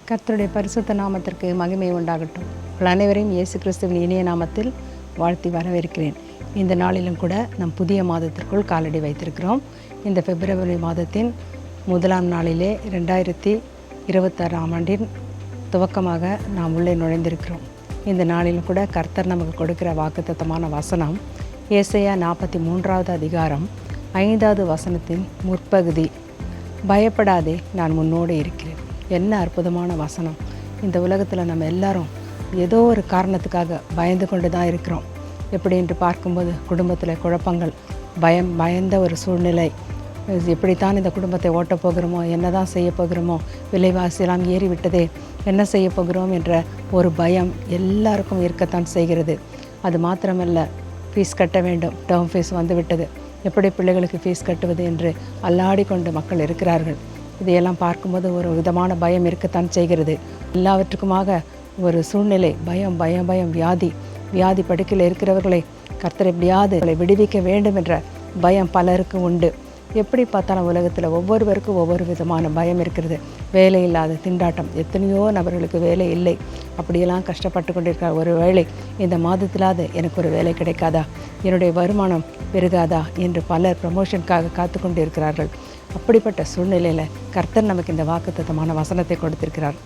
கர்த்தருடைய பரிசுத்த நாமத்திற்கு மகிமை உண்டாகட்டும். உங்கள் அனைவரையும் இயேசு கிறிஸ்துவின் இனிய நாமத்தில் வாழ்த்தி வரவேற்கிறேன். இந்த நாளிலும் கூட நம் புதிய மாதத்திற்குள் காலடி வைத்திருக்கிறோம். இந்த பிப்ரவரி மாதத்தின் முதலாம் நாளிலே 2026ஆம் ஆண்டின் துவக்கமாக நாம் உள்ளே நுழைந்திருக்கிறோம். இந்த நாளிலும் கூட கர்த்தர் நமக்கு கொடுக்கிற வாக்குத்தத்தமான வசனம் ஏசாயா 43வது அதிகாரம் 5வது வசனத்தின் முற்பகுதி. பயப்படாதே, நான் உன்னோடு இருக்கிறேன். என்ன அற்புதமான வசனம்! இந்த உலகத்தில் நம்ம எல்லாரும் ஏதோ ஒரு காரணத்துக்காக பயந்து கொண்டு தான் இருக்கிறோம். எப்படி என்று பார்க்கும்போது குடும்பத்தில் குழப்பங்கள், பயந்த ஒரு சூழ்நிலை, எப்படித்தான் இந்த குடும்பத்தை ஓட்டப் போகிறோமோ, என்ன தான் செய்ய போகிறோமோ, விலைவாசியெல்லாம் ஏறிவிட்டதே, என்ன செய்ய போகிறோம் என்ற ஒரு பயம் எல்லாருக்கும் இருக்கத்தான் செய்கிறது. அது மாத்திரமல்ல, ஃபீஸ் கட்ட வேண்டும், டேர்ம் ஃபீஸ் வந்துவிட்டது, எப்படி பிள்ளைகளுக்கு ஃபீஸ் கட்டுவது என்று அல்லாடி கொண்டு மக்கள் இருக்கிறார்கள். இதையெல்லாம் பார்க்கும்போது ஒரு விதமான பயம் இருக்கத்தான் செய்கிறது. எல்லாவற்றுக்குமாக ஒரு சூழ்நிலை, பயம் பயம் பயம் வியாதி படுக்கையில் இருக்கிறவர்களை கர்த்தர் எப்படியாவது விடுவிக்க வேண்டும் என்ற பயம் பலருக்கு உண்டு. எப்படி பார்த்தாலும் உலகத்தில் ஒவ்வொருவருக்கும் ஒவ்வொரு விதமான பயம் இருக்கிறது. வேலை இல்லாத திண்டாட்டம், எத்தனையோ நபர்களுக்கு வேலை இல்லை, அப்படியெல்லாம் கஷ்டப்பட்டு கொண்டிருக்கார். ஒரு வேளை இந்த மாதத்திலாவது எனக்கு ஒரு வேலை கிடைக்காதா, என்னுடைய வருமானம் பெருகாதா என்று பலர் ப்ரமோஷனுக்காக காத்து கொண்டு இருக்கிறார்கள். அப்படிப்பட்ட சூழ்நிலையில் கர்த்தர் நமக்கு இந்த வாக்குத்தத்தமான வசனத்தை கொடுத்திருக்கிறார்.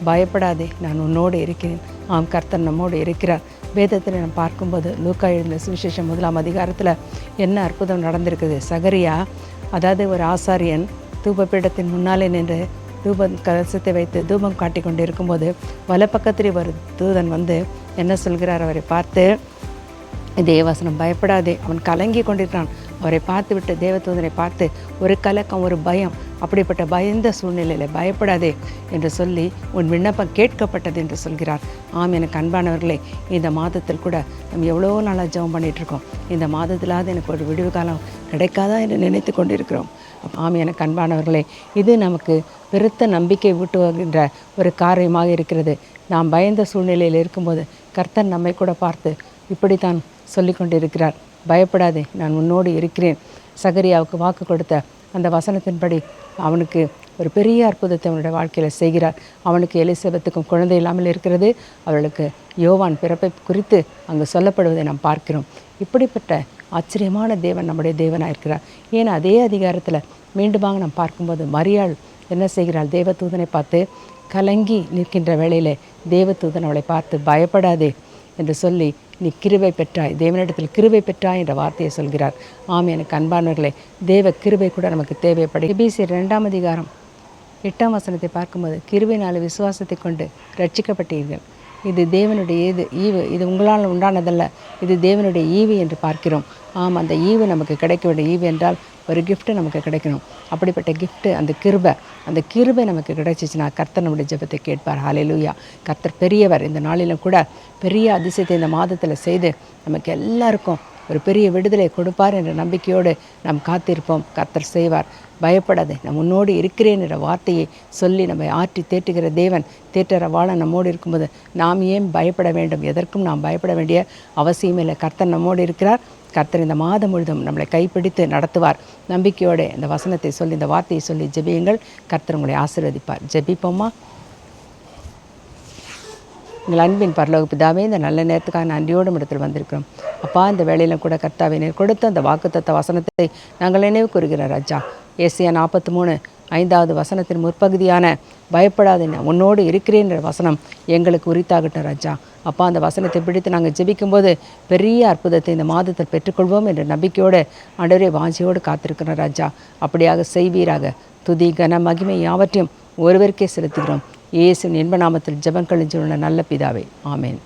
பயப்படாதே, நான் உன்னோடு இருக்கிறேன். ஆம், கர்த்தர் நம்மோடு இருக்கிறார். வேதத்தில் நம்ம பார்க்கும்போது லூக்கா எழுதின சுவிசேஷம் 1ஆம் அதிகாரத்தில் என்ன அற்புதம் நடந்திருக்குது. சகரியா, அதாவது ஒரு ஆசாரியன் தூபபீடத்தின் முன்னாலே நின்று தூபம் கலசத்தை வைத்து தூபம் காட்டி கொண்டு இருக்கும்போது வலப்பக்கத்திலே ஒரு தூதன் வந்து என்ன சொல்கிறார், அவரை பார்த்து, இதே வசனம், பயப்படாதே, அவன் கலங்கி கொண்டிருக்கிறான். அவரை பார்த்து விட்டு தேவதூதனை பார்த்து ஒரு கலக்கம், ஒரு பயம், அப்படிப்பட்ட பயந்த சூழ்நிலையில் பயப்படாதே என்று சொல்லி உன் விண்ணப்பம் கேட்கப்பட்டது என்று சொல்கிறார். ஆம், எனக்கு அன்பானவர்களே, இந்த மாதத்தில் கூட நம்ம எவ்வளோ நாளாக ஜெபம் பண்ணிகிட்ருக்கோம். இந்த மாதத்திலாவது எனக்கு ஒரு விடுவு காலம் கிடைக்காதா என்று நினைத்து கொண்டிருக்கிறோம். ஆம், எனக்கு அன்பானவர்களே, இது நமக்கு பெருத்த நம்பிக்கை ஊட்டுகின்ற ஒரு காரியமாக இருக்கிறது. நாம் பயந்த சூழ்நிலையில் இருக்கும்போது கர்த்தர் நம்மை கூட பார்த்து இப்படித்தான் சொல்லி கொண்டிருக்கிறார். பயப்படாதே, நான் உன்னோடு இருக்கிறேன். சகரியாவுக்கு வாக்கு கொடுத்த அந்த வசனத்தின்படி அவனுக்கு ஒரு பெரிய அற்புதத்தை அவனுடைய வாழ்க்கையில் செய்கிறார். அவனுக்கு எலிசபெத்துக்கும் குழந்தை இல்லாமல் இருக்கிறது. அவளுக்கு யோவான் பிறப்பை குறித்து அங்கு சொல்லப்படுவதை நாம் பார்க்கிறோம். இப்படிப்பட்ட ஆச்சரியமான தேவன் நம்முடைய தேவனாக இருக்கிறார். ஏன்னா அதே அதிகாரத்தில் மீண்டுமாக நாம் பார்க்கும்போது மரியாள் என்ன செய்கிறாள், தேவதூதனை பார்த்து கலங்கி நிற்கின்ற வேளையிலே தேவதூதன் அவளை பார்த்து பயப்படாதே என்று சொல்லி, நீ கிருபை பெற்றாய், தேவனிடத்தில் கிருபை பெற்றாய் என்ற வார்த்தையை சொல்கிறார். ஆம், எனக்கு அன்பானவர்களே, தேவ கிருபை கூட நமக்கு தேவைப்படும். எபேசியர் 2ஆம் அதிகாரம் 8ஆம் வசனத்தை பார்க்கும்போது, கிருபையினால் விசுவாசத்தை கொண்டு ரட்சிக்கப்பட்டீர்கள், இது தேவனுடைய ஈவு, இது உங்களால் உண்டானதல்ல, இது தேவனுடைய ஈவு என்று பார்க்கிறோம். ஆம், அந்த ஈவு நமக்கு கிடைக்க வேண்டிய ஈவு என்றால் ஒரு கிஃப்ட்டு நமக்கு கிடைக்கணும். அப்படிப்பட்ட கிஃப்ட்டு அந்த கிருபை நமக்கு கிடைச்சிச்சுன்னா கர்த்தர் நம்முடைய ஜெபத்தை கேட்பார். ஹல்லேலூயா! கர்த்தர் பெரியவர். இந்த நாளிலும் கூட பெரிய அதிசயத்தை இந்த மாதத்தில் செய்து நமக்கு எல்லாருக்கும் ஒரு பெரிய விடுதலை கொடுப்பார் என்ற நம்பிக்கையோடு நாம் காத்திருப்போம். கர்த்தர் செய்வார். பயப்படாதே, நான் உன்னோடு இருக்கிறேன் என்ற வார்த்தையை சொல்லி நம்மை ஆற்றி தேற்றுகிற தேவன், தேற்றற வாழ நம்மோடு இருக்கும்போது நாம் ஏன் பயப்பட வேண்டும்? எதற்கும் நாம் பயப்பட வேண்டிய அவசியம் இல்லை. கர்த்தர் நம்மோடு இருக்கிறார். கர்த்தர் இந்த மாதம் முழுதும் நம்மளை கைப்பிடித்து நடத்துவார். நம்பிக்கையோடு இந்த வசனத்தை சொல்லி, இந்த வார்த்தையை சொல்லி ஜெபியுங்கள். கர்த்தர் உங்களை ஆசீர்வதிப்பார். ஜெபிப்போமா? எங்கள் அன்பின் பரலோக பிதாவே, இந்த நல்ல நேரத்துக்காக நன்றியோடு இடத்தில் வந்திருக்கிறோம். அப்பா, இந்த வேளையிலும் கூட கர்த்தாவே நீர் கொடுத்த அந்த வாக்குத்தத்த வசனத்தை நாங்கள் நினைவு கூறுகிறோம் ராஜா. ஏசாயா 43:5வது வசனத்தின் முற்பகுதியான பயப்படாதே, நான் உன்னோடு இருக்கிறேன்ற வசனம் எங்களுக்கு உரித்தாகட்டும் ராஜா. அப்பா, அந்த வசனத்தை பிடித்து நாங்கள் ஜெபிக்கும்போது பெரிய அற்புதத்தை இந்த மாதத்தில் பெற்றுக்கொள்வோம் என்ற நம்பிக்கையோடு ஆண்டவரே வாஞ்சியோடு காத்திருக்கிறோம் ராஜா. அப்படியாக செய்வீராக. துதி கன மகிமை யாவற்றையும் ஒருவருக்கே செலுத்துகிறோம். இயேசுவின் இன்ப நாமத்தில் ஜெபம் கழிஞ்சுள்ள நல்ல பிதாவே, ஆமேன்.